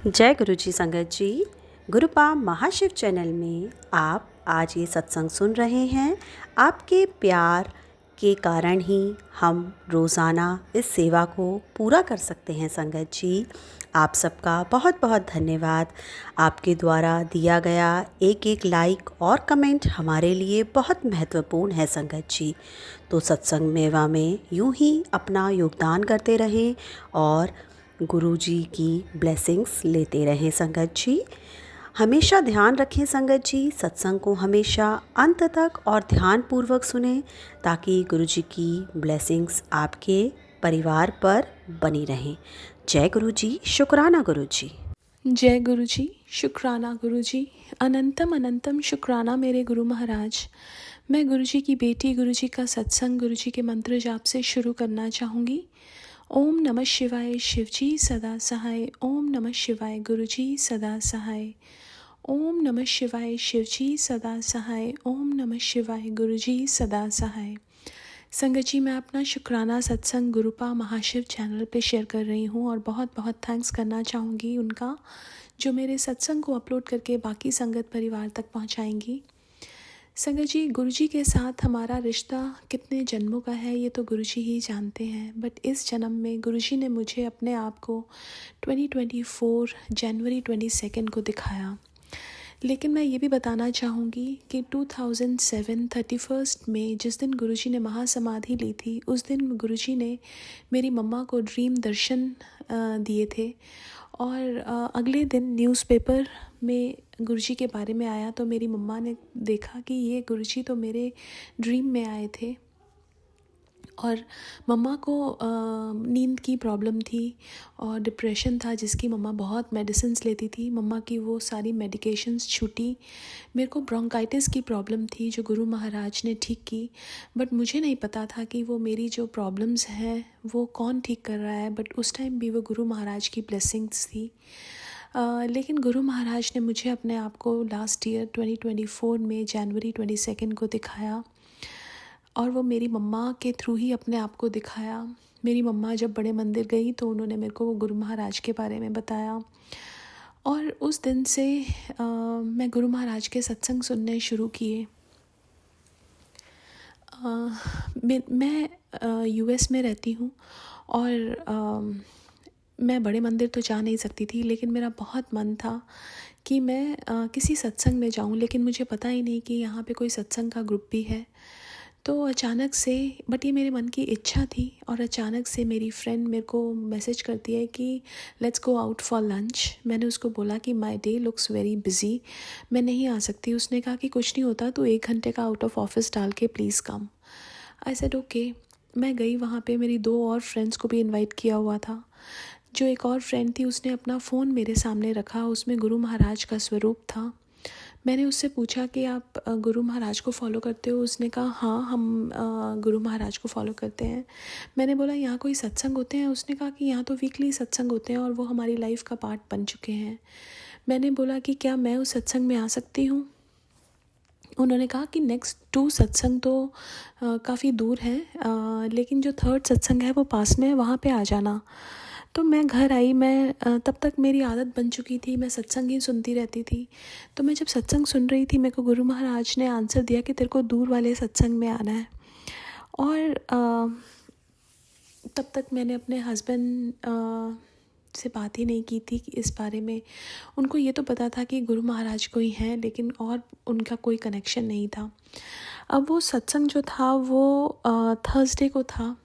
जय गुरु जी संगत जी। गुरुपा महाशिव चैनल में आप आज ये सत्संग सुन रहे हैं। आपके प्यार के कारण ही हम रोज़ाना इस सेवा को पूरा कर सकते हैं संगत जी। आप सबका बहुत बहुत धन्यवाद। आपके द्वारा दिया गया एक एक लाइक और कमेंट हमारे लिए बहुत महत्वपूर्ण है संगत जी। तो सत्संग मेवा में यूं ही अपना योगदान करते रहें और गुरु जी की ब्लेसिंग्स लेते रहें संगत जी। हमेशा ध्यान रखें संगत जी, सत्संग को हमेशा अंत तक और ध्यानपूर्वक सुनें ताकि गुरु जी की ब्लेसिंग्स आपके परिवार पर बनी रहें। जय गुरु जी, शुक्राना गुरु जी। जय गुरु जी, शुक्राना गुरु जी, अनंतम अनंतम शुक्राना मेरे गुरु महाराज। मैं गुरु जी की बेटी गुरु जी का सत्संग गुरु जी के मंत्र जाप से शुरू करना चाहूँगी। ओम नमः शिवाय शिव जी सदा सहाय। ओम नमः शिवाय गुरु जी सदा सहाय। ओम नमः शिवाय शिव जी सदा सहाय। ओम नमः शिवाय गुरु जी सदा सहाय। संगत जी, मैं अपना शुक्राना सत्संग गुरुपा महाशिव चैनल पे शेयर कर रही हूँ और बहुत बहुत थैंक्स करना चाहूँगी उनका जो मेरे सत्संग को अपलोड करके बाकी संगत परिवार तक पहुँचाएंगी। संगत जी, गुरु जी के साथ हमारा रिश्ता कितने जन्मों का है ये तो गुरु जी ही जानते हैं, बट इस जन्म में गुरु जी ने मुझे अपने आप को 2024 जनवरी 22 को दिखाया। लेकिन मैं ये भी बताना चाहूँगी कि 2007 31 में जिस दिन गुरुजी ने महासमाधि ली थी उस दिन गुरुजी ने मेरी मम्मा को ड्रीम दर्शन दिए थे और अगले दिन न्यूज़पेपर में गुरुजी के बारे में आया तो मेरी मम्मा ने देखा कि ये गुरुजी तो मेरे ड्रीम में आए थे। और मम्मा को नींद की प्रॉब्लम थी और डिप्रेशन था जिसकी मम्मा बहुत मेडिसिन्स लेती थी। मम्मा की वो सारी मेडिकेशंस छूटी। मेरे को ब्रोंकाइटिस की प्रॉब्लम थी जो गुरु महाराज ने ठीक की, बट मुझे नहीं पता था कि वो मेरी जो प्रॉब्लम्स हैं वो कौन ठीक कर रहा है, बट उस टाइम भी वो गुरु महाराज की ब्लेसिंग्स थी। लेकिन गुरु महाराज ने मुझे अपने आप को लास्ट ईयर 2024 में जनवरी 22 को दिखाया और वो मेरी मम्मा के थ्रू ही अपने आप को दिखाया। मेरी मम्मा जब बड़े मंदिर गई तो उन्होंने मेरे को गुरु महाराज के बारे में बताया और उस दिन से मैं गुरु महाराज के सत्संग सुनने शुरू किए। मैं यूएस में रहती हूँ और मैं बड़े मंदिर तो जा नहीं सकती थी, लेकिन मेरा बहुत मन था कि मैं किसी सत्संग में जाऊँ, लेकिन मुझे पता ही नहीं कि यहाँ पे कोई सत्संग का ग्रुप भी है। तो अचानक से, बट ये मेरे मन की इच्छा थी और अचानक से मेरी फ्रेंड मेरे को मैसेज करती है कि let's go out for lunch. मैंने उसको बोला कि my day looks very busy, मैं नहीं आ सकती। उसने कहा कि कुछ नहीं होता, तो 1 घंटे का आउट ऑफ ऑफिस डाल के please come. I said okay. मैं गई वहाँ पे, मेरी 2 और फ्रेंड्स को भी इनवाइट किया हुआ था। जो एक और फ्रेंड थी उसने अपना फ़ोन मेरे सामने रखा, उसमें गुरु महाराज का स्वरूप था। मैंने उससे पूछा कि आप गुरु महाराज को फॉलो करते हो? उसने कहा हाँ, हम गुरु महाराज को फॉलो करते हैं। मैंने बोला यहाँ कोई सत्संग होते हैं? उसने कहा कि यहाँ तो वीकली सत्संग होते हैं और वो हमारी लाइफ का पार्ट बन चुके हैं। मैंने बोला कि क्या मैं उस सत्संग में आ सकती हूँ? उन्होंने कहा कि नेक्स्ट 2 सत्संग तो काफ़ी दूर हैं, लेकिन जो 3rd सत्संग है वो पास में है, वहाँ पे आ जाना। तो मैं घर आई। मैं तब तक मेरी आदत बन चुकी थी, मैं सत्संग ही सुनती रहती थी। तो मैं जब सत्संग सुन रही थी, मेरे को गुरु महाराज ने आंसर दिया कि तेरे को दूर वाले सत्संग में आना है। और तब तक मैंने अपने हस्बैंड से बात ही नहीं की थी कि इस बारे में। उनको ये तो पता था कि गुरु महाराज कोई हैं, लेकिन और उनका कोई कनेक्शन नहीं था। अब वो सत्संग जो था वो थर्सडे को था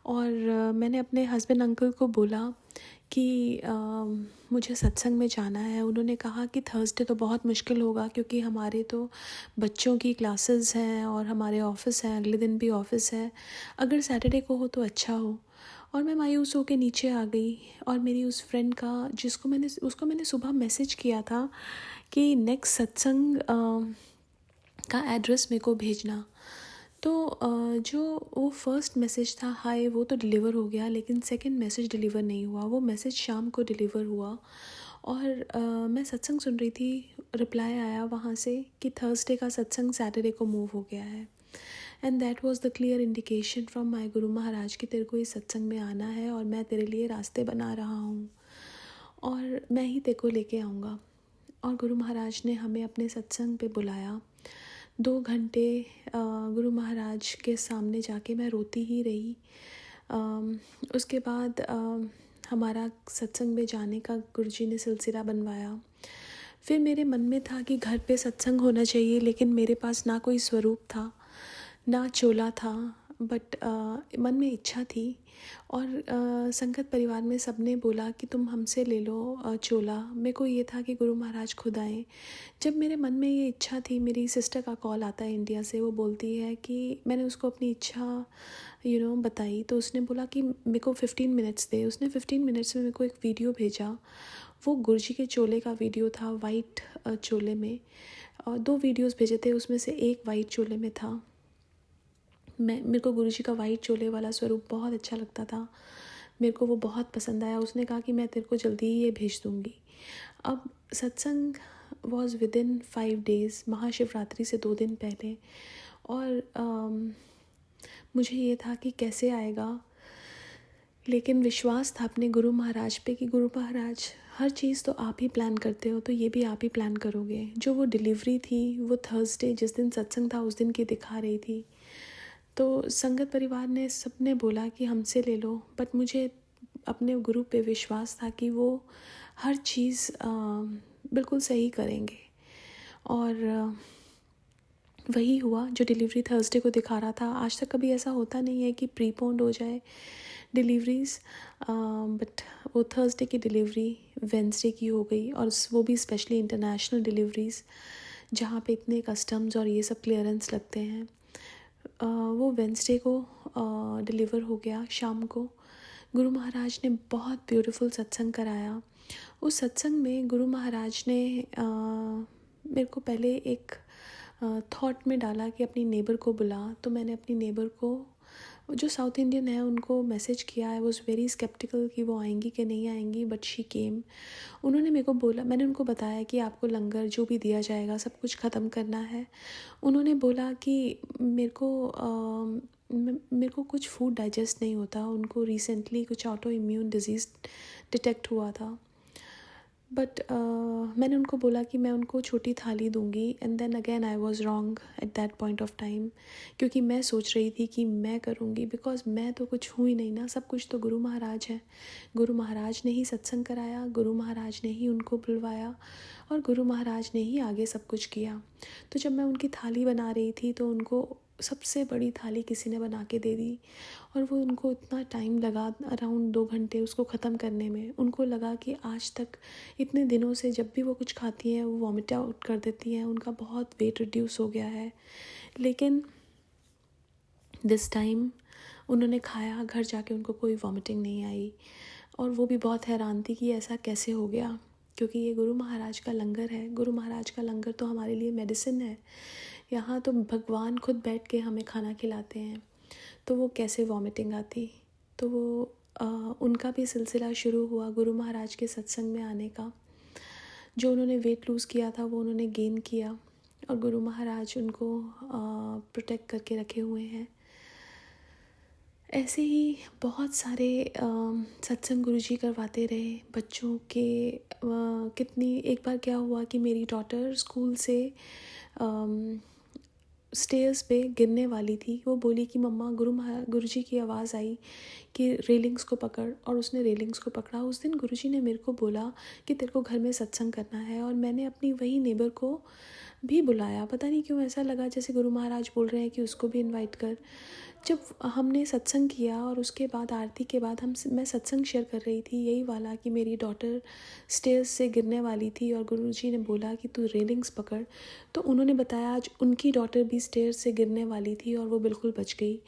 और मैंने अपने हस्बैंड अंकल को बोला कि मुझे सत्संग में जाना है। उन्होंने कहा कि थर्सडे तो बहुत मुश्किल होगा क्योंकि हमारे तो बच्चों की क्लासेस हैं और हमारे ऑफिस हैं, अगले दिन भी ऑफिस है। अगर सैटरडे को हो तो अच्छा हो। और मैं मायूस होकर नीचे आ गई और मेरी उस फ्रेंड का उसको मैंने सुबह मैसेज किया था कि नेक्स्ट सत्संग का एड्रेस मेरे को भेजना। तो जो वो फर्स्ट मैसेज था हाय, वो तो डिलीवर हो गया, लेकिन सेकंड मैसेज डिलीवर नहीं हुआ। वो मैसेज शाम को डिलीवर हुआ और मैं सत्संग सुन रही थी, रिप्लाई आया वहाँ से कि थर्सडे का सत्संग सैटरडे को मूव हो गया है। And that was the clear indication from my Guru Maharaj कि तेरे को इस सत्संग में आना है और मैं तेरे लिए रास्ते बना रहा हूँ। और मैं ही तेरे को लेके आऊँगा। और गुरु महाराज ने हमें अपने सत्संग पे बुलाया। 2 घंटे गुरु महाराज के सामने जाके मैं रोती ही रही। उसके बाद हमारा सत्संग में जाने का गुरुजी ने सिलसिला बनवाया। फिर मेरे मन में था कि घर पे सत्संग होना चाहिए, लेकिन मेरे पास ना कोई स्वरूप था, ना चोला था, बट मन में इच्छा थी। और संगत परिवार में सबने बोला कि तुम हमसे ले लो चोला। मेरे को ये था कि गुरु महाराज खुद आए। जब मेरे मन में ये इच्छा थी, मेरी सिस्टर का कॉल आता है इंडिया से। वो बोलती है कि मैंने उसको अपनी इच्छा बताई, तो उसने बोला कि मेरे को 15 मिनट्स दे। उसने 15 मिनट्स में मेरे को एक वीडियो भेजा। वो गुरुजी के चोले का वीडियो था, वाइट चोले में। और 2 वीडियोस भेजे थे, उसमें से एक वाइट चोले में था। मेरे को गुरुजी का वाइट चोले वाला स्वरूप बहुत अच्छा लगता था। मेरे को वो बहुत पसंद आया। उसने कहा कि मैं तेरे को जल्दी ही ये भेज दूँगी। अब सत्संग was with in 5 days, Mahashivratri से 2 दिन पहले। और मुझे ये था कि कैसे आएगा, लेकिन विश्वास था अपने गुरु महाराज पे कि गुरु महाराज हर चीज़ तो आप ही प्लान करते हो, तो ये भी आप ही प्लान करोगे। जो वो डिलीवरी थी वो थर्सडे, जिस दिन सत्संग था उस दिन की दिखा रही थी। तो संगत परिवार ने सबने बोला कि हमसे ले लो, बट मुझे अपने गुरु पे विश्वास था कि वो हर चीज़ बिल्कुल सही करेंगे। और वही हुआ जो डिलीवरी थर्सडे को दिखा रहा था। आज तक कभी ऐसा होता नहीं है कि प्रीपोन्ड हो जाए डिलीवरीज़, बट वो थर्सडे की डिलीवरी वेंसडे की हो गई। और वो भी स्पेशली इंटरनेशनल डिलीवरीज़, जहाँ पे इतने कस्टम्स और ये सब क्लियरेंस लगते हैं। वो वेंसडे को डिलीवर हो गया शाम को। गुरु महाराज ने बहुत ब्यूटीफुल सत्संग कराया। उस सत्संग में गुरु महाराज ने मेरे को पहले एक थॉट में डाला कि अपनी नेबर को बुला। तो मैंने अपनी नेबर को, जो साउथ इंडियन है, उनको मैसेज किया। आई वॉज़ वेरी स्केप्टिकल कि वो आएंगी कि नहीं आएंगी, बट शी केम। उन्होंने मेरे को बोला, मैंने उनको बताया कि आपको लंगर जो भी दिया जाएगा सब कुछ ख़त्म करना है। उन्होंने बोला कि मेरे को कुछ फूड डाइजेस्ट नहीं होता। उनको रिसेंटली कुछ ऑटो इम्यून डिजीज़ डिटेक्ट हुआ था। बट मैंने उनको बोला कि मैं उनको छोटी थाली दूंगी। And then again I was wrong at that point of time, क्योंकि मैं सोच रही थी कि मैं करूँगी, बिकॉज मैं तो कुछ हूँ ही नहीं ना, सब कुछ तो गुरु महाराज है। गुरु महाराज ने ही सत्संग कराया, गुरु महाराज ने ही उनको बुलवाया, और गुरु महाराज ने ही आगे सब कुछ किया। तो जब मैं उनकी थाली बना रही थी तो उनको सबसे बड़ी थाली किसी ने बना के दे दी, और वो उनको इतना टाइम लगा, अराउंड 2 घंटे उसको ख़त्म करने में। उनको लगा कि आज तक इतने दिनों से जब भी वो कुछ खाती हैं वो वॉमिट आउट कर देती हैं, उनका बहुत वेट रिड्यूस हो गया है। लेकिन दिस टाइम उन्होंने खाया, घर जाके उनको कोई वॉमिटिंग नहीं आई। और वो भी बहुत हैरान थी कि ऐसा कैसे हो गया, क्योंकि ये गुरु महाराज का लंगर है। गुरु महाराज का लंगर तो हमारे लिए मेडिसिन है। यहाँ तो भगवान खुद बैठ के हमें खाना खिलाते हैं, तो वो कैसे वॉमिटिंग आती। तो वो उनका भी सिलसिला शुरू हुआ गुरु महाराज के सत्संग में आने का। जो उन्होंने वेट लूज़ किया था वो उन्होंने गेन किया, और गुरु महाराज उनको प्रोटेक्ट करके रखे हुए हैं। ऐसे ही बहुत सारे सत्संग गुरुजी करवाते रहे बच्चों के। कितनी एक बार क्या हुआ कि मेरी डॉटर स्कूल से स्टेयर्स पे गिरने वाली थी। वो बोली कि मम्मा गुरुजी की आवाज़ आई कि रेलिंग्स को पकड़, और उसने रेलिंग्स को पकड़ा। उस दिन गुरुजी ने मेरे को बोला कि तेरे को घर में सत्संग करना है, और मैंने अपनी वही नेबर को भी बुलाया। पता नहीं क्यों ऐसा लगा जैसे गुरु महाराज बोल रहे हैं कि उसको भी इनवाइट कर। जब हमने सत्संग किया और उसके बाद आरती के बाद मैं सत्संग शेयर कर रही थी, यही वाला कि मेरी डॉटर स्टेयर्स से गिरने वाली थी और गुरुजी ने बोला कि तू रेलिंग्स पकड़। तो उन्होंने बताया आज उनकी डॉटर भी स्टेयर्स से गिरने वाली थी और वो बिल्कुल बच गई।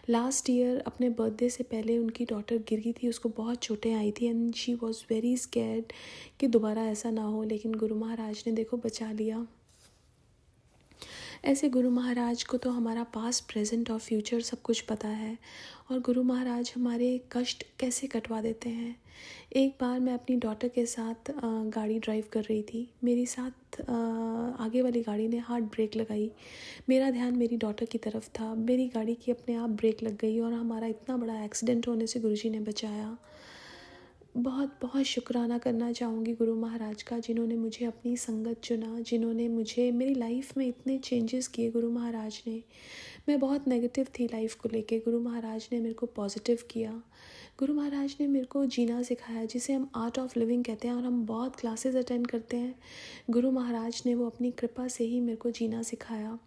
लास्ट ईयर अपने बर्थडे से पहले उनकी डॉटर गिर गई थी, उसको बहुत चोटें आई थी, and she was very scared कि दोबारा ऐसा ना हो। लेकिन गुरु महाराज ने देखो बचा लिया। ऐसे गुरु महाराज को तो हमारा पास्ट, प्रेजेंट और फ्यूचर सब कुछ पता है, और गुरु महाराज हमारे कष्ट कैसे कटवा देते हैं। एक बार मैं अपनी डॉटर के साथ गाड़ी ड्राइव कर रही थी। मेरी साथ आगे वाली गाड़ी ने हार्ड ब्रेक लगाई। मेरा ध्यान मेरी डॉटर की तरफ था। मेरी गाड़ी की अपने आप ब्रेक लग गई और हमारा इतना बड़ा एक्सीडेंट होने से गुरुजी ने बचाया। बहुत बहुत शुक्राना करना चाहूँगी गुरु महाराज का, जिन्होंने मुझे अपनी संगत चुना, जिन्होंने मुझे मेरी लाइफ में इतने चेंजेस किए गुरु महाराज ने। मैं बहुत नेगेटिव थी लाइफ को लेके, गुरु महाराज ने मेरे को पॉजिटिव किया। गुरु महाराज ने मेरे को जीना सिखाया, जिसे हम आर्ट ऑफ लिविंग कहते हैं, और हम बहुत क्लासेस अटेंड करते हैं। गुरु महाराज ने वो अपनी कृपा से ही मेरे को जीना सिखाया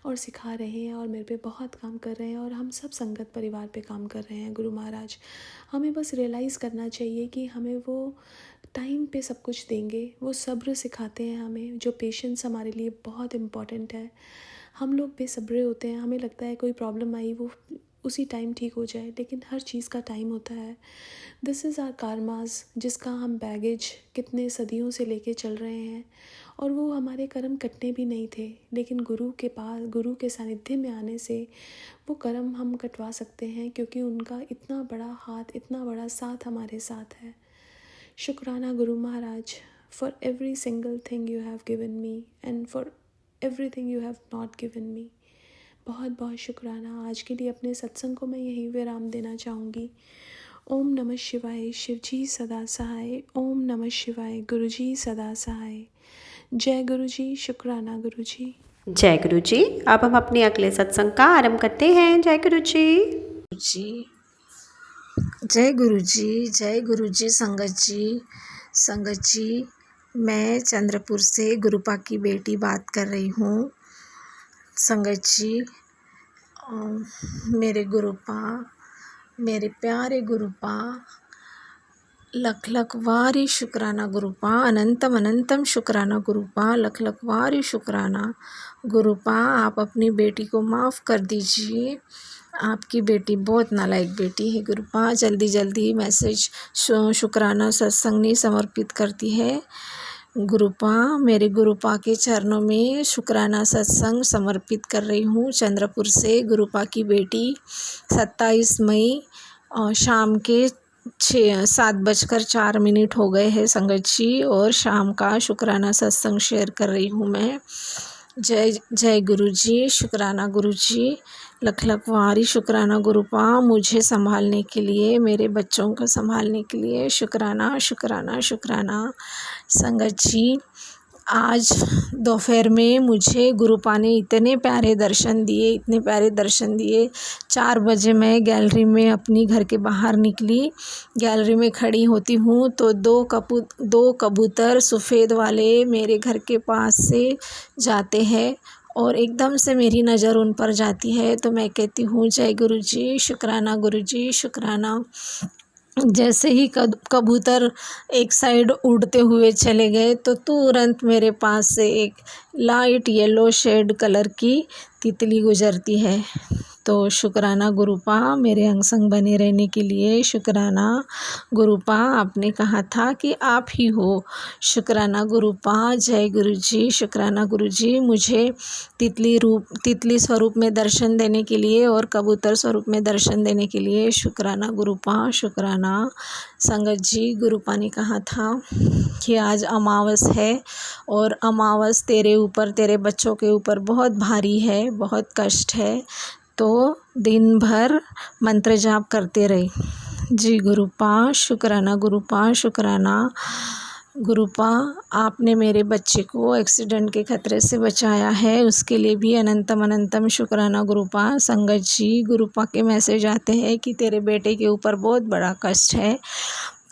और सिखा रहे हैं, और मेरे पे बहुत काम कर रहे हैं, और हम सब संगत परिवार पे काम कर रहे हैं। गुरु महाराज हमें बस रियलाइज़ करना चाहिए कि हमें वो टाइम पे सब कुछ देंगे। वो सब्र सिखाते हैं हमें, जो पेशेंस हमारे लिए बहुत इम्पॉर्टेंट है। हम लोग बेसब्रे होते हैं, हमें लगता है कोई प्रॉब्लम आई वो उसी टाइम ठीक हो जाए, लेकिन हर चीज़ का टाइम होता है। दिस इज़ आवर कार्मास, जिसका हम बैगेज कितने सदियों से लेके चल रहे हैं, और वो हमारे कर्म कटने भी नहीं थे, लेकिन गुरु के पास, गुरु के सानिध्य में आने से वो कर्म हम कटवा सकते हैं, क्योंकि उनका इतना बड़ा हाथ, इतना बड़ा साथ हमारे साथ है। शुक्राना Guru Maharaj for every single thing you have given me, and for everything you have not given me. बहुत बहुत शुक्राना। आज के लिए अपने सत्संग को मैं यहीं विराम देना चाहूँगी। ओम नमः शिवाय, शिव जी सदा सहाय। ओम नमः शिवाय, गुरु जी सदा सहाय। जय गुरु जी, शुक्राना गुरु जी। जय गुरु जी। अब हम अपने अगले सत्संग का आरंभ करते हैं। जय गुरु जी। जी जय गुरु जी, जय गुरु जी। संगत जी, मैं चंद्रपुर से गुरुपा की बेटी बात कर रही हूँ। संगत जी, मेरे गुरुपा, मेरे प्यारे गुरुपा, लख लख वारी शुक्राना गुरुपा, अनंतम अनंतम शुक्राना गुरुपा, लख लख वारी शुक्राना गुरुपा। आप अपनी बेटी को माफ़ कर दीजिए, आपकी बेटी बहुत नालायक बेटी है गुरुपा। जल्दी जल्दी मैसेज शुक्राना सत्संग नहीं समर्पित करती है गुरुपा। मेरे गुरुपा के चरणों में शुक्राना सत्संग समर्पित कर रही हूँ। चंद्रपुर से गुरुपा की बेटी 27 मई शाम के 7:04 हो गए हैं संगत जी, और शाम का शुक्राना सत्संग शेयर कर रही हूँ मैं। जय गुरु जी, शुक्राना गुरु जी, लख लख वारी शुक्राना गुरुपा। मुझे संभालने के लिए, मेरे बच्चों को संभालने के लिए शुक्राना शुक्राना शुक्राना। संगत जी, आज दोपहर में मुझे गुरुपा ने इतने प्यारे दर्शन दिए। 4 बजे मैं गैलरी में अपनी घर के बाहर निकली। गैलरी में खड़ी होती हूँ तो दो कबूतर सफ़ेद वाले मेरे घर के पास से जाते हैं, और एकदम से मेरी नज़र उन पर जाती है, तो मैं कहती हूँ जय गुरु जी, शुक्राना गुरु जी, शुक्राना। जैसे ही कबूतर एक साइड उड़ते हुए चले गए तो तुरंत मेरे पास से एक लाइट येलो शेड कलर की तितली गुजरती है। तो शुक्राना गुरुपा, मेरे अंग संग बने रहने के लिए शुक्राना गुरुपा। आपने कहा था कि आप ही हो। शुक्राना गुरुपा। जय गुरु जी, शुक्राना गुरु जी। मुझे तितली स्वरूप में दर्शन देने के लिए और कबूतर स्वरूप में दर्शन देने के लिए शुक्राना गुरुपा, शुक्राना। संगत जी, गुरुपा ने कहा था कि आज अमावस है, और अमावस तेरे ऊपर, तेरे बच्चों के ऊपर बहुत भारी है, बहुत कष्ट है, तो दिन भर मंत्र जाप करते रहे। जी गुरुपा, शुक्राना गुरुपा, शुक्राना गुरुपा। आपने मेरे बच्चे को एक्सीडेंट के खतरे से बचाया है, उसके लिए भी अनंतम अनंतम शुक्राना गुरुपा। संगत जी, गुरुपा के मैसेज आते हैं कि तेरे बेटे के ऊपर बहुत बड़ा कष्ट है,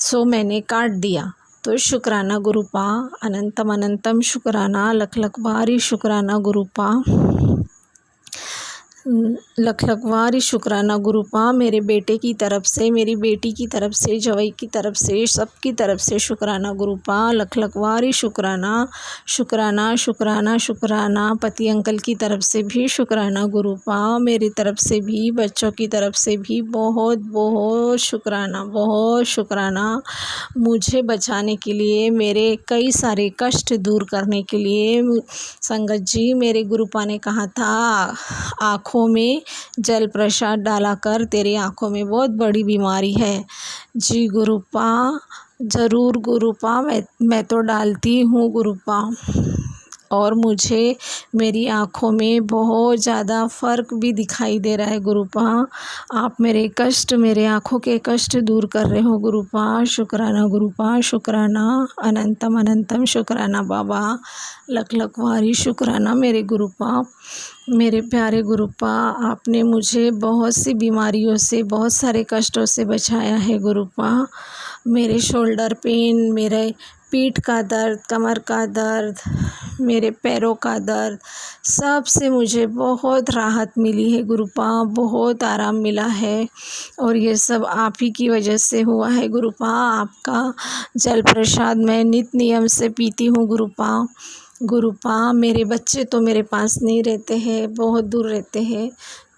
सो मैंने काट दिया। तो शुक्राना गुरुपा, अनंतम अनंतम शुक्राना, लख लख बारी शुक्राना गुरुपा, लख लख वारी शुक्राना गुरुपा। मेरे बेटे की तरफ से, मेरी बेटी की तरफ से, जवाई की तरफ से, सबकी तरफ से शुक्राना गुरुपा, लख लख वारी शुक्राना, शुक्राना शुक्राना शुक्राना। पति अंकल की तरफ से भी शुक्राना गुरुपा, मेरी तरफ से भी, बच्चों की तरफ से भी बहुत बहुत शुक्राना, बहुत शुक्राना। मुझे बचाने के लिए, मेरे कई सारे कष्ट दूर करने के लिए। संगत जी, मेरे गुरुपा ने कहा था आँखों में जल प्रसाद डाला कर, तेरी आँखों में बहुत बड़ी बीमारी है। जी गुरुपा, ज़रूर गुरुपा, मैं तो डालती हूँ गुरुपा। और मुझे मेरी आँखों में बहुत ज़्यादा फ़र्क भी दिखाई दे रहा है गुरुपा। आप मेरे कष्ट, मेरे आँखों के कष्ट दूर कर रहे हो गुरुपा। शुक्राना गुरुपा, शुक्राना, अनंतम अनंतम शुक्राना बाबा, लख लख वारी शुक्राना मेरे गुरुपा। मेरे प्यारे गुरुपा, आपने मुझे बहुत सी बीमारियों से, बहुत सारे कष्टों से बचाया है गुरुपा। मेरे शोल्डर पेन, मेरे पीठ का दर्द, कमर का दर्द, मेरे पैरों का दर्द, सब से मुझे बहुत राहत मिली है गुरुपा, बहुत आराम मिला है। और ये सब आप ही की वजह से हुआ है गुरुपा। आपका जल प्रसाद मैं नित्य नियम से पीती हूँ गुरुपा। गुरुपा, मेरे बच्चे तो मेरे पास नहीं रहते हैं, बहुत दूर रहते हैं,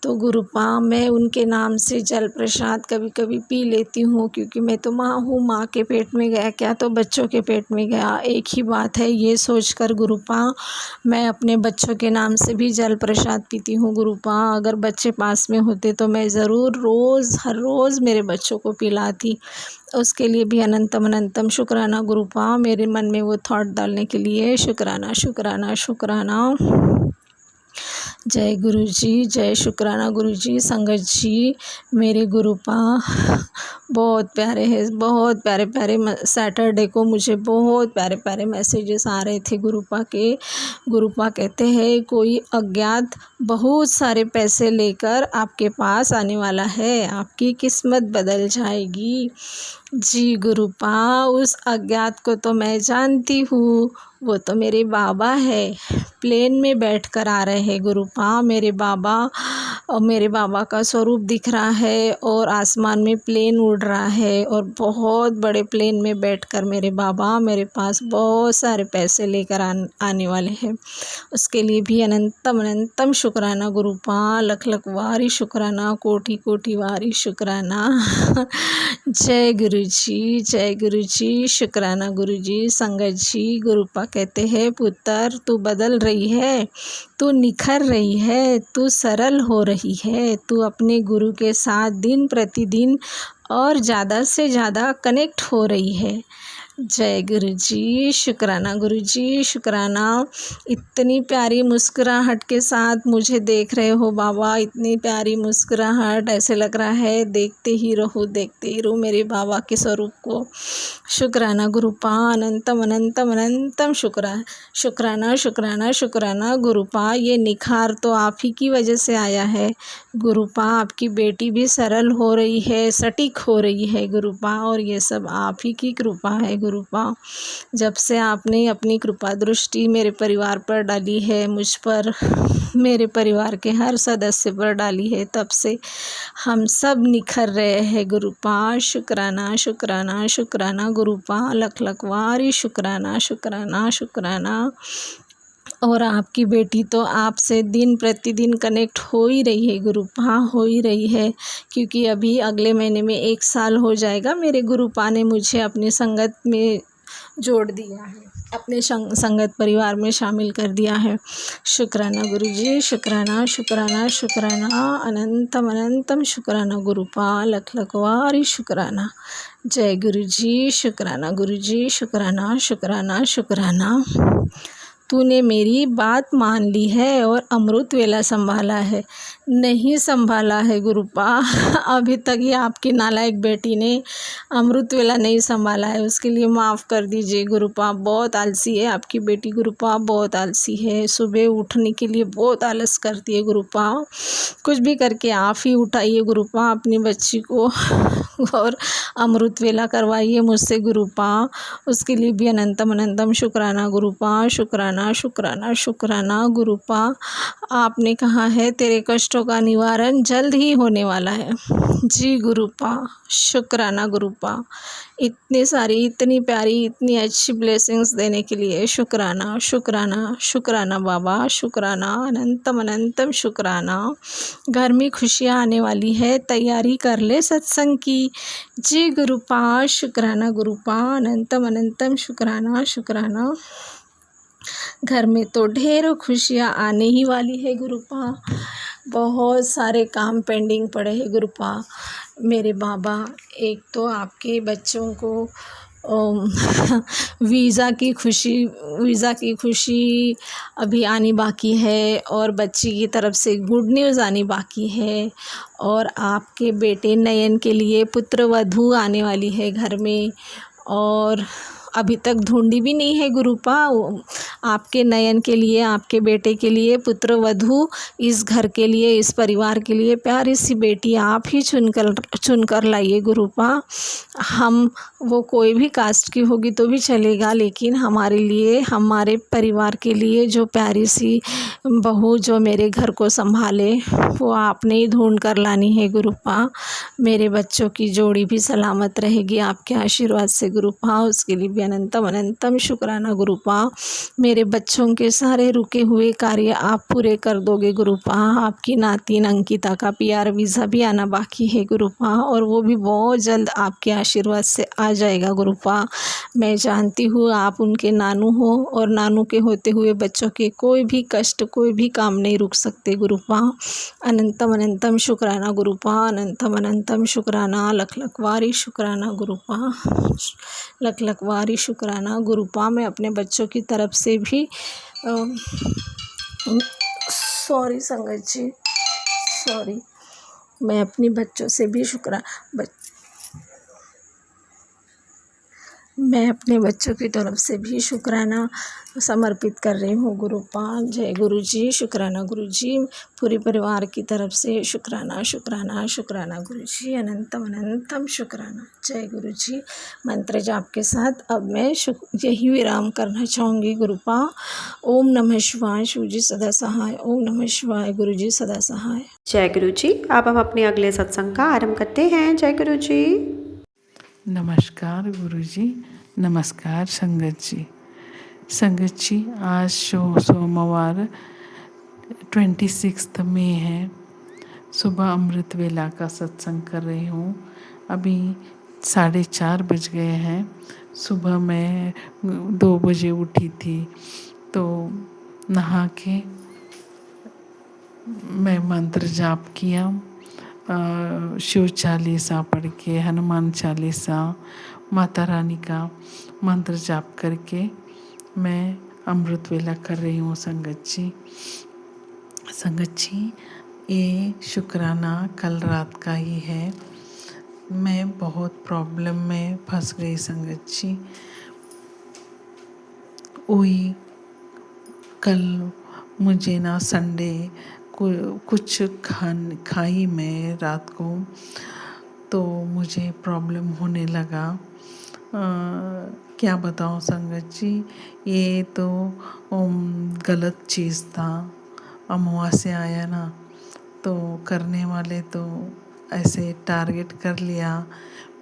तो गुरुपा मैं उनके नाम से जल प्रसाद कभी कभी पी लेती हूँ, क्योंकि मैं तो माँ हूँ, माँ के पेट में गया क्या तो बच्चों के पेट में गया, एक ही बात है, ये सोचकर गुरुपा मैं अपने बच्चों के नाम से भी जल प्रसाद पीती हूँ गुरुपा। अगर बच्चे पास में होते तो मैं ज़रूर रोज़, हर रोज़ मेरे बच्चों को पिलाती। उसके लिए भी अनंतम अनंतम शुक्राना गुरुपा, मेरे मन में वो थॉट डालने के लिए शुक्राना शुक्राना शुक्राना। जय गुरु जी, जय शुक्राना गुरु जी। संगत जी, मेरे गुरुपा बहुत प्यारे हैं, बहुत प्यारे प्यारे। सैटरडे को मुझे बहुत प्यारे प्यारे मैसेजेस आ रहे थे गुरुपा के। गुरुपा कहते हैं कोई अज्ञात बहुत सारे पैसे लेकर आपके पास आने वाला है, आपकी किस्मत बदल जाएगी। जी गुरुपा, उस अज्ञात को तो मैं जानती हूँ, वो तो मेरे बाबा है, प्लेन में बैठकर आ रहे हैं गुरुपा मेरे बाबा। और मेरे बाबा का स्वरूप दिख रहा है और आसमान में प्लेन उड़ रहा है, और बहुत बड़े प्लेन में बैठकर मेरे बाबा मेरे पास बहुत सारे पैसे लेकर आने वाले हैं। उसके लिए भी अनंतम अनंतम शुक्राना गुरुपा, लख लख वारी शुक्राना, कोटि कोटि वारी शुक्राना। जय गुरु जी, जय गुरु जी, शुक्राना गुरु जी। संगत जी, गुरुपा कहते हैं पुत्र तू बदल रही है, तू निखर रही है, तू सरल हो रही है, तू अपने गुरु के साथ दिन प्रतिदिन और ज़्यादा से ज़्यादा कनेक्ट हो रही है। जय गुरु जी, शुक्राना गुरु जी, शुक्राना। इतनी प्यारी मुस्कुराहट के साथ मुझे देख रहे हो बाबा, इतनी प्यारी मुस्कुराहट, ऐसे लग रहा है देखते ही रहूँ मेरे बाबा के स्वरूप को। शुक्राना गुरुपा, अनंतम अनंतम अनंतम शुक्राना शुक्राना शुक्राना गुरुपा। ये निखार तो आप ही की वजह से आया है गुरुपा। आपकी बेटी भी सरल हो रही है, सटीक हो रही है गुरुपा, और ये सब आप ही की कृपा है गुरुपा। जब से आपने अपनी कृपा दृष्टि मेरे परिवार पर डाली है, मुझ पर, मेरे परिवार के हर सदस्य पर डाली है, तब से हम सब निखर रहे हैं गुरुपा। शुक्राना शुक्राना शुक्राना गुरुपा, लख लख वारी शुक्राना शुक्राना शुक्राना। और आपकी बेटी तो आपसे दिन प्रतिदिन कनेक्ट हो ही रही है गुरुपा, हो ही रही है, क्योंकि अभी अगले महीने में 1 साल हो जाएगा। मेरे गुरुपा ने मुझे अपनी संगत में जोड़ दिया है, अपने संगत परिवार में शामिल कर दिया है। शुक्राना गुरु जी, शुक्राना शुक्राना शुक्राना, अनंतम अनंतम शुक्राना गुरुपा, लख लख वारी शुक्राना। जय गुरु जी, शुक्राना गुरु जी, शुक्राना शुक्राना शुक्राना। तूने मेरी बात मान ली है और अमृत वेला संभाला है, नहीं संभाला है गुरुपा। अभी तक ये आपकी नालायक बेटी ने अमृत वेला नहीं संभाला है, उसके लिए माफ़ कर दीजिए गुरुपा। बहुत आलसी है आपकी बेटी गुरुपा, बहुत आलसी है, सुबह उठने के लिए बहुत आलस करती है गुरुपा। कुछ भी करके आप ही उठाइए गुरुपा अपनी बच्ची को और अमृत वेला करवाइए मुझसे गुरुपा। उसके लिए भी अनंतम अनंतम शुक्राना गुरुपा, शुक्राना शुक्राना शुक्राना गुरुपा। आपने कहा है तेरे कष्टों का निवारण जल्द ही होने वाला है। जी गुरुपा, शुक्राना गुरुपा। इतनी सारी, इतनी प्यारी, इतनी अच्छी ब्लेसिंग्स देने के लिए शुक्राना शुक्राना शुक्राना बाबा, शुक्राना, अनंतम अनंतम शुक्राना। घर में खुशियाँ आने वाली है, तैयारी कर ले सत्संग की। जी गुरुपा, शुक्राना गुरुपा, अनंतम अनंतम शुक्राना शुक्राना। घर में तो ढेरों खुशियाँ आने ही वाली है गुरुपा। बहुत सारे काम पेंडिंग पड़े हैं गुरुपा। मेरे बाबा, एक तो आपके बच्चों को वीज़ा की खुशी अभी आनी बाकी है और बच्ची की तरफ से गुड न्यूज़ आनी बाकी है और आपके बेटे नयन के लिए पुत्र वधू आने वाली है घर में। और अभी तक ढूंढी भी नहीं है गुरुपा आपके नयन के लिए, आपके बेटे के लिए पुत्र वधू, इस घर के लिए, इस परिवार के लिए प्यारी सी बेटी आप ही चुनकर लाइए गुरुपा। हम वो कोई भी कास्ट की होगी तो भी चलेगा, लेकिन हमारे लिए, हमारे परिवार के लिए जो प्यारी सी बहू जो मेरे घर को संभाले वो आपने ही ढूंढ कर लानी है गुरुपा। मेरे बच्चों की जोड़ी भी सलामत रहेगी आपके आशीर्वाद से गुरुपा, उसके लिए भी अनंतम अनंतम शुक्राना गुरुपा। मेरे बच्चों के सारे रुके हुए कार्य आप पूरे कर दोगे गुरुपा। आपकी नातिन अंकिता का PR वीज़ा भी आना बाकी है गुरुपा और वो भी बहुत जल्द आपके आशीर्वाद से आ जाएगा गुरुपा। मैं जानती हूँ आप उनके नानू हो और नानू के होते हुए बच्चों के कोई भी कष्ट, कोई भी काम नहीं रुक सकते गुरुपा। अनंतम अनंतम शुक्राना गुरुपा, अनंतम अनंतम शुक्राना, लख लख वारी शुक्राना गुरुपा, लख लख वारी शुक्राना गुरुपा। मैं अपने बच्चों की तरफ से भी सॉरी संगत जी, सॉरी, मैं अपनी बच्चों से भी मैं अपने बच्चों की तरफ से भी शुक्राना समर्पित कर रही हूँ गुरुपा। जय गुरु जी, शुक्राना गुरु जी, पूरे परिवार की तरफ से शुक्राना शुक्राना शुक्राना गुरु जी, अनंतम अनंतम शुक्राना। जय गुरु जी। मंत्र जाप के साथ अब मैं यही विराम करना चाहूँगी गुरुपा। ओम नमः शिवाय, शिव जी सदा सहाय। ओम नमः शिवाय, गुरु जी सदा सहाय। जय गुरु जी। अब हम अपने अगले सत्संग का आरंभ करते हैं। जय गुरु जी। नमस्कार गुरुजी, नमस्कार संगत जी। संगत जी, आज सोमवार 26 मई है। सुबह अमृत वेला का सत्संग कर रही हूँ। अभी 4:30 बज गए हैं। सुबह मैं 2 बजे उठी थी तो नहा के मैं मंत्र जाप किया, शिव चालीसा पढ़ के, हनुमान चालीसा, माता रानी का मंत्र जाप करके मैं अमृत वेला कर रही हूँ संगत जी। संगत जी, ये शुक्राना कल रात का ही है। मैं बहुत प्रॉब्लम में फंस गई संगत जी। वही कल मुझे ना संडे कुछ खाई मैं रात को, तो मुझे प्रॉब्लम होने लगा। क्या बताऊँ संगत जी, ये तो गलत चीज़ था। अमावस्या आया ना तो करने वाले तो ऐसे टारगेट कर लिया।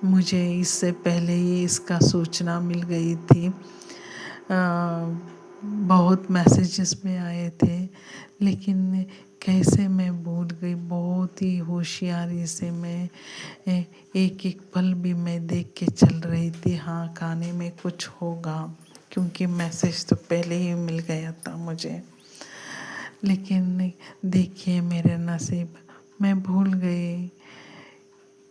मुझे इससे पहले ही इसका सूचना मिल गई थी। बहुत मैसेजेस में आए थे, लेकिन कैसे मैं भूल गई। बहुत ही होशियारी से मैं एक एक पल भी मैं देख के चल रही थी, हाँ खाने में कुछ होगा, क्योंकि मैसेज तो पहले ही मिल गया था मुझे। लेकिन देखिए मेरे नसीब, मैं भूल गई।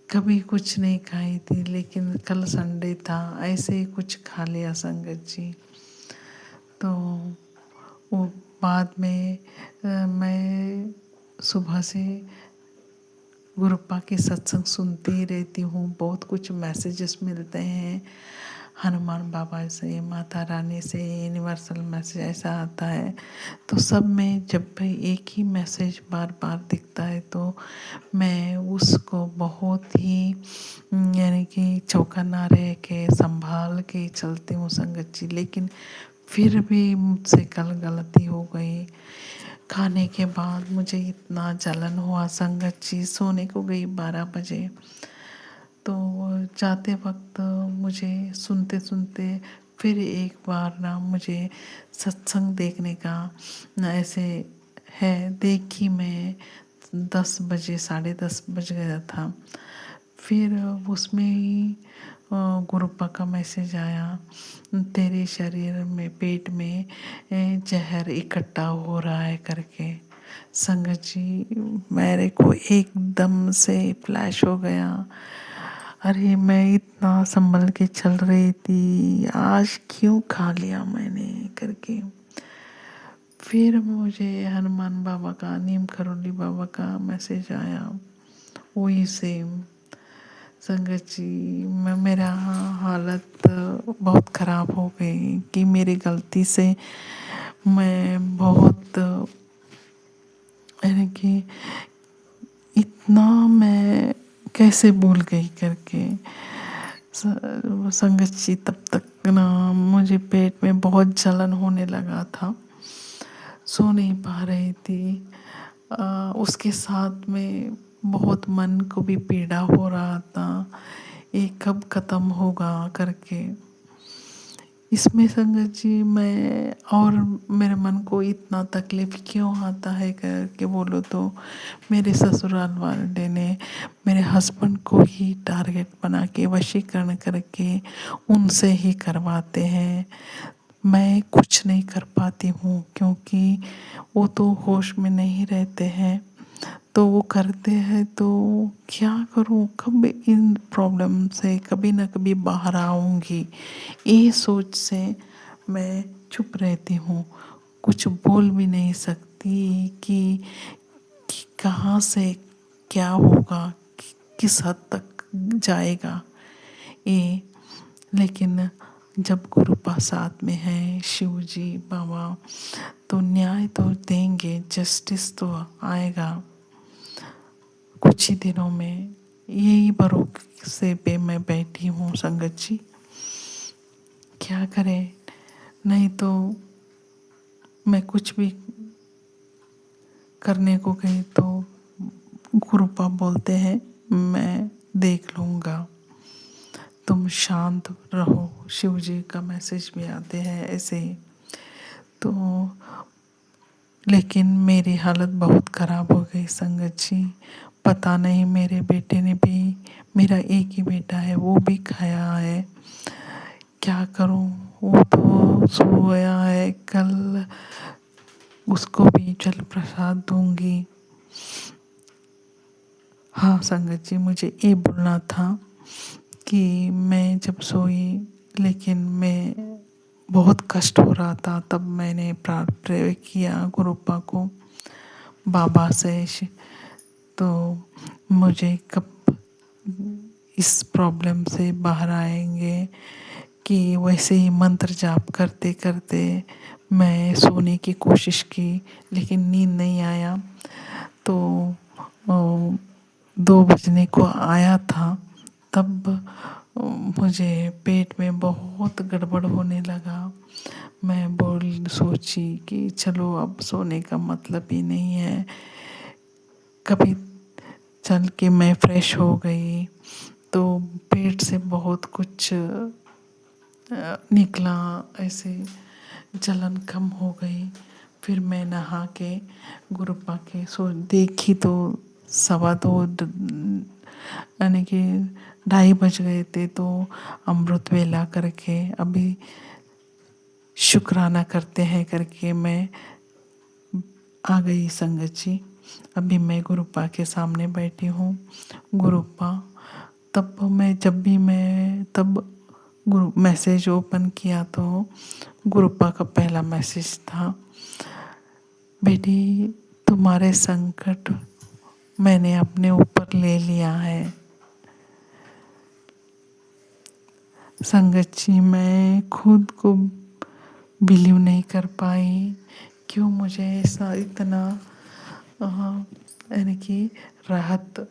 कभी कुछ नहीं खाई थी, लेकिन कल संडे था, ऐसे ही कुछ खा लिया संगत जी। तो वो बाद में मैं सुबह से गुरुपा की सत्संग सुनती ही रहती हूँ। बहुत कुछ मैसेजेस मिलते हैं हनुमान बाबा से, माता रानी से, यूनिवर्सल मैसेज ऐसा आता है। तो सब में जब भी एक ही मैसेज बार बार दिखता है तो मैं उसको बहुत ही यानी कि चौकन्ना रह के संभाल के चलती हूँ संगत जी। लेकिन फिर भी मुझसे कल गलती हो गई। खाने के बाद मुझे इतना जलन हुआ संगत जी। सोने को गई 12 बजे, तो जाते वक्त मुझे सुनते सुनते फिर एक बार ना मुझे सत्संग देखने का ऐसे है, देखी मैं 10 बजे, 10:30 बज गया था। फिर उसमें ही गुरुपा का मैसेज आया, तेरे शरीर में, पेट में जहर इकट्ठा हो रहा है करके। संगत जी, मेरे को एकदम से फ्लैश हो गया। अरे मैं इतना संभल के चल रही थी, आज क्यों खा लिया मैंने करके। फिर मुझे हनुमान बाबा का, नीम करोली बाबा का मैसेज आया, वही सेम। संगत जी, मेरा हालत बहुत ख़राब हो गई कि मेरी गलती से मैं बहुत, यानी कि इतना मैं कैसे भूल गई करके। संगत जी, तब तक ना मुझे पेट में बहुत जलन होने लगा था, सो नहीं पा रही थी। उसके साथ में बहुत मन को भी पीड़ा हो रहा था, ये कब ख़त्म होगा करके। इसमें संगत जी, मैं और मेरे मन को इतना तकलीफ़ क्यों आता है करके बोलो तो, मेरे ससुराल वाले ने मेरे हस्बैंड को ही टारगेट बना के वशीकरण करके उनसे ही करवाते हैं। मैं कुछ नहीं कर पाती हूँ क्योंकि वो तो होश में नहीं रहते हैं, तो वो करते हैं तो क्या करूँ, कब इन प्रॉब्लम से कभी ना कभी बाहर आऊँगी, ये सोच से मैं चुप रहती हूँ। कुछ बोल भी नहीं सकती कि कहाँ से क्या होगा, किस हद तक जाएगा ये। लेकिन जब गुरुपा साथ में है, शिव जी बाबा, तो न्याय तो देंगे, जस्टिस तो आएगा कुछ ही दिनों में। यही भरोसे पे मैं बैठी हूँ संगत जी, क्या करें। नहीं तो मैं कुछ भी करने को गई तो गुरुपा बोलते हैं मैं देख लूँगा, तुम शांत रहो। शिव जी का मैसेज भी आते हैं ऐसे ही। तो लेकिन मेरी हालत बहुत ख़राब हो गई संगत जी। पता नहीं मेरे बेटे ने भी, मेरा एक ही बेटा है, वो भी खाया है, क्या करूं। वो तो सो गया है, कल उसको भी जल प्रसाद दूंगी। हाँ संगत जी, मुझे ये बोलना था कि मैं जब सोई, लेकिन मैं बहुत कष्ट हो रहा था, तब मैंने प्रे किया गुरुपा को, बाबा से, तो मुझे कब इस प्रॉब्लम से बाहर आएंगे। कि वैसे ही मंत्र जाप करते करते मैं सोने की कोशिश की, लेकिन नींद नहीं आया। तो 2 बजने को आया था, तब मुझे पेट में बहुत गड़बड़ होने लगा। मैं सोची कि चलो अब सोने का मतलब ही नहीं है। कभी चल के मैं फ्रेश हो गई तो पेट से बहुत कुछ निकला, ऐसे जलन कम हो गई। फिर मैं नहा के गुरुपा के देखी तो 2:15 यानी कि 2:30 बज गए थे। तो अमृत वेला करके अभी शुक्राना करते हैं करके मैं आ गई संगत जी। अभी मैं गुरुपा के सामने बैठी हूँ। गुरुपा, तब गुरु मैसेज ओपन किया तो गुरुपा का पहला मैसेज था, बेटी तुम्हारे संकट मैंने अपने ऊपर ले लिया है। संगत जी, मैं खुद को बिलीव नहीं कर पाई, क्यों मुझे ऐसा इतना यानी कि राहत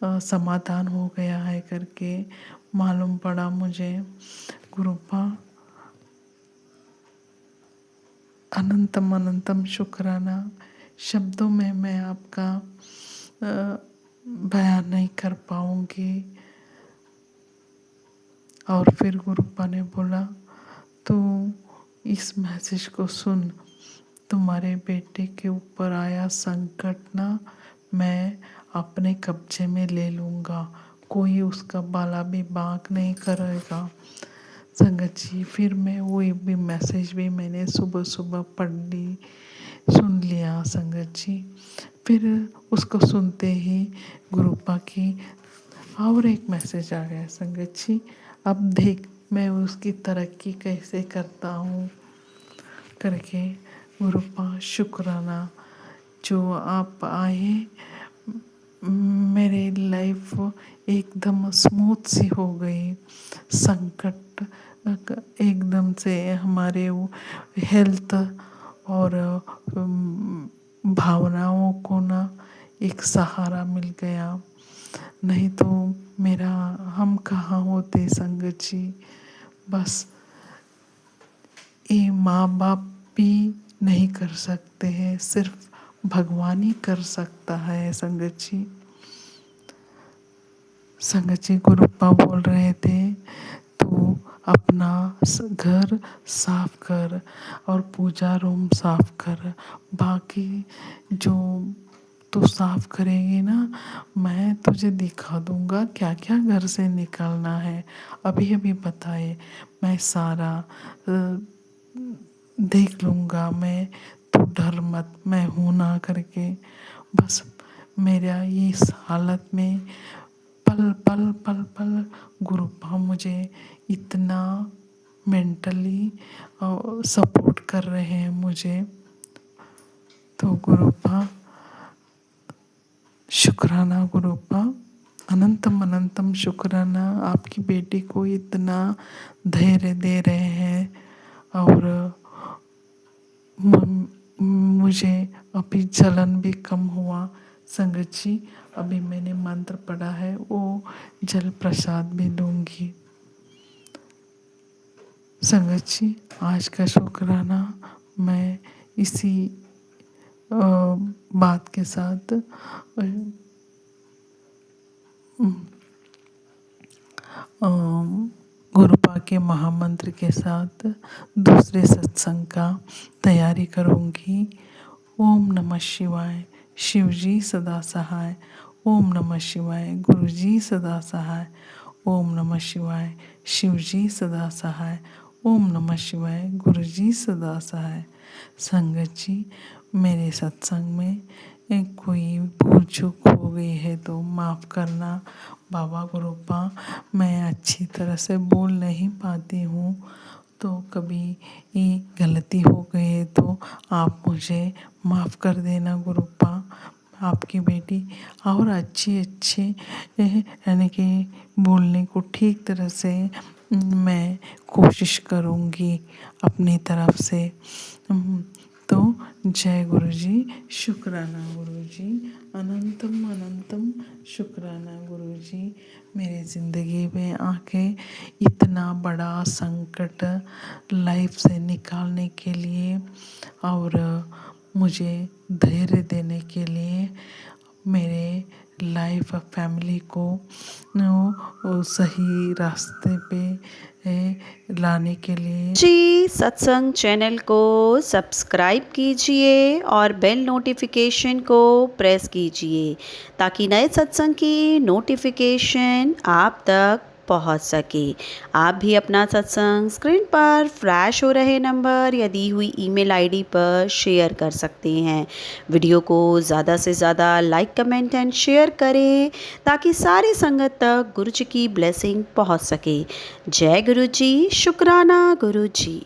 समाधान हो गया है करके मालूम पड़ा मुझे। गुरुपा, अनंतम अनंतम शुक्राना। शब्दों में मैं आपका बयान नहीं कर पाऊंगी। और फिर गुरुपा ने बोला, तू इस मैसेज को सुन, तुम्हारे बेटे के ऊपर आया संकट ना मैं अपने कब्जे में ले लूँगा, कोई उसका बाला भी बांक नहीं करेगा। संगत जी, फिर मैं वही भी मैसेज भी मैंने सुबह सुबह पढ़ ली, सुन लिया संगत जी। फिर उसको सुनते ही गुरुपा की और एक मैसेज आ गया संगत जी, अब देख मैं उसकी तरक्की कैसे करता हूँ करके। गुरुपा शुक्राना जो आप आए, मेरे लाइफ एकदम स्मूथ सी हो गई। संकट एकदम से हमारे हेल्थ और भावनाओं को ना एक सहारा मिल गया। नहीं तो मेरा हम कहाँ होते संगत जी। बस ये माँ बाप भी नहीं कर सकते हैं, सिर्फ भगवान ही कर सकता है संगत जी। संगत जी गुरुपा बोल रहे थे तो अपना घर साफ कर और पूजा रूम साफ कर, बाकी जो तू साफ करेगी ना मैं तुझे दिखा दूंगा क्या क्या घर से निकलना है। अभी अभी बताए मैं सारा देख लूँगा, मैं तू डर मत, मैं हूँ ना करके। बस मेरा ये इस हालत में पल पल पल पल गुरुपा मुझे इतना मेंटली सपोर्ट कर रहे हैं मुझे। तो गुरुपा शुक्राना, गुरुपा अनंतम अनंतम शुक्राना, आपकी बेटी को इतना धैर्य दे रहे हैं। और मुझे अभी जलन भी कम हुआ संगत जी। अभी मैंने मंत्र पढ़ा है, वो जल प्रसाद भी लूँगी संगत जी। आज का शुक्राना मैं इसी बात के साथ गुरुपा के महामंत्र के साथ दूसरे सत्संग का तैयारी करूँगी। ओम नमः शिवाय, शिव जी सदा सहाय। ओम नमः शिवाय, गुरु जी सदा सहाय। ओम नमः शिवाय, शिव जी सदा सहाय। ओम नमः शिवाय, गुरु जी सदा सहाय। संगत जी मेरे सत्संग में कोई भूल चूक हो गई है तो माफ़ करना। बाबा गुरुपा मैं अच्छी तरह से बोल नहीं पाती हूँ, तो कभी ये गलती हो गई है तो आप मुझे माफ़ कर देना गुरुपा। आपकी बेटी और अच्छी यानी कि बोलने को ठीक तरह से मैं कोशिश करूँगी अपनी तरफ से। तो जय गुरु जी, शुक्राना गुरु जी, अनंतम अनंतम शुक्राना गुरु जी। मेरे ज़िंदगी में आके इतना बड़ा संकट लाइफ से निकालने के लिए और मुझे धैर्य देने के लिए, मेरे लाइफ फैमिली को सही रास्ते पे लाने के लिए जी सत्संग चैनल को सब्सक्राइब कीजिए और बेल नोटिफिकेशन को प्रेस कीजिए ताकि नए सत्संग की नोटिफिकेशन आप तक पहुंच सके। आप भी अपना सत्संग स्क्रीन पर फ्लैश हो रहे नंबर या दी हुई ईमेल आईडी पर शेयर कर सकते हैं। वीडियो को ज़्यादा से ज़्यादा लाइक कमेंट एंड शेयर करें ताकि सारी संगत तक गुरु जी की ब्लेसिंग पहुंच सके। जय गुरु जी, शुक्राना गुरु जी।